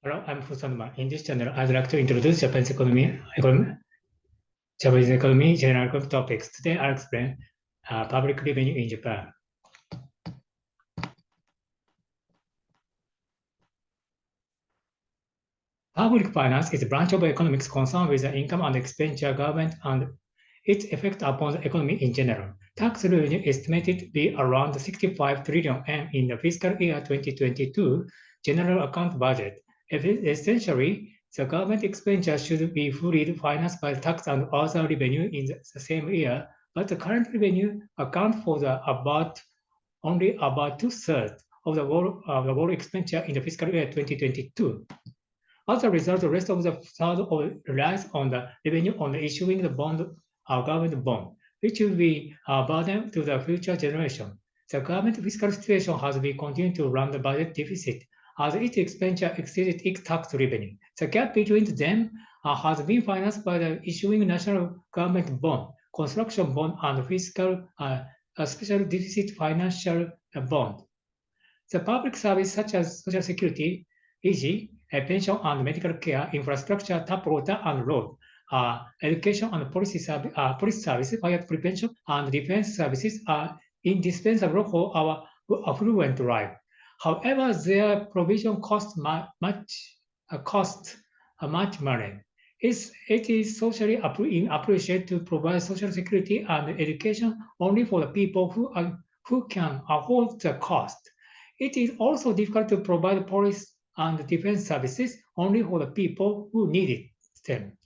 Hello, I'm Fusanuma. In this channel, I'd like to introduce Japanese economy, general economic topics. Today, I'll explain public revenue in Japan. Public finance is a branch of economics concerned with the income and expenditure government and its effect upon the economy in general. Tax revenue is estimated to be around 65 trillion yen in the fiscal year 2022 general account budget. Essentially, the government expenditure should be fully financed by tax and other revenue in the same year, but the current revenue accounts for only about two-thirds of the whole expenditure in the fiscal year 2022. As a result, the rest of the third relies on the revenue on issuing the government bond, which will be a burden to the future generation. The government fiscal situation has been continuing to run the budget deficit as its expenditure exceeded its tax revenue. The gap between them has been financed by the issuing national government bond, construction bond, and fiscal special deficit financial bond. The public service such as social security, e.g., pension and medical care, infrastructure, tap water and road, education and police services, fire prevention, and defense services are indispensable for our affluent life. However, their provision costs much money. It is socially appreciated to provide social security and education only for the people who can afford the cost. It is also difficult to provide police and defense services only for the people who need them.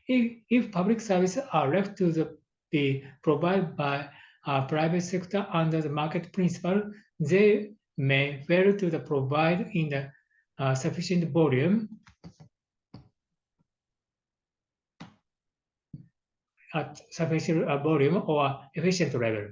If public services are left to be provided by private sector under the market principle, they may fail to provide in the sufficient volume at sufficient volume or sufficient level.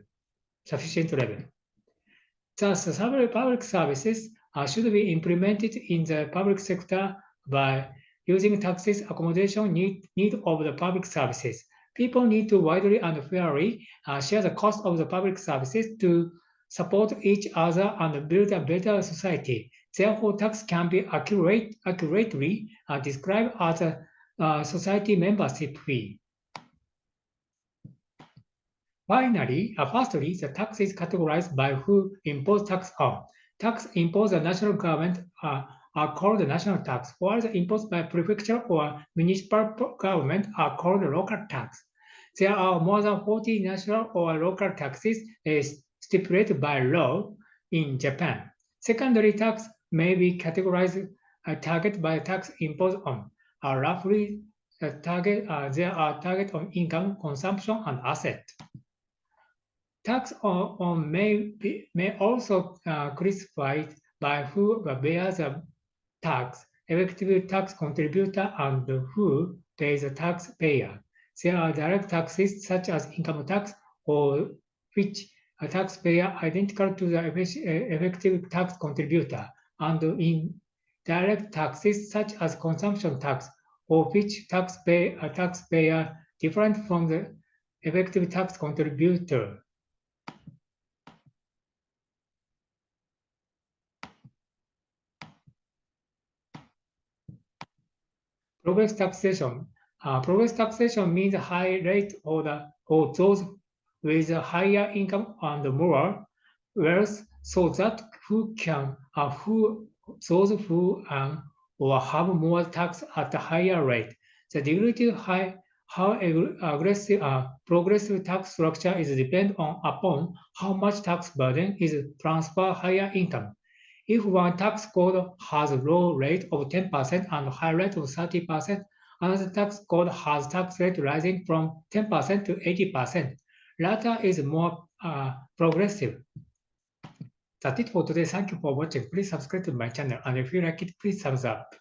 Thus, several public services should be implemented in the public sector by using taxes accommodation need of the public services. People need to widely and fairly share the cost of the public services to support each other and build a better society. Therefore, tax can be accurately described as a society membership fee. Finally, firstly, the tax is categorized by who impose tax on. Tax imposed by the national government are called the national tax, while the imposed by prefecture or municipal government are called the local tax. There are more than 40 national or local taxes stipulated by law in Japan. Secondary tax may be categorized target by tax imposed on. Roughly, there are target on income, consumption, and asset. Tax on may also classified by who bears the tax, effective tax contributor, and who pays the taxpayer. There are direct taxes such as income tax, or which a taxpayer identical to the effective tax contributor, and indirect taxes such as consumption tax, or which taxpayer different from the effective tax contributor. Progress taxation. Progress taxation means a high rate for those with a higher income and more wealth, so that those who or have more tax at a higher rate. The degree to how aggressive progressive tax structure is depend upon how much tax burden is transferred higher income. If one tax code has a low rate of 10% and high rate of 30%, another tax code has tax rate rising from 10% to 80%. Latter is more progressive. That's it for today. Thank you for watching. Please subscribe to my channel, and if you like it, please thumbs up.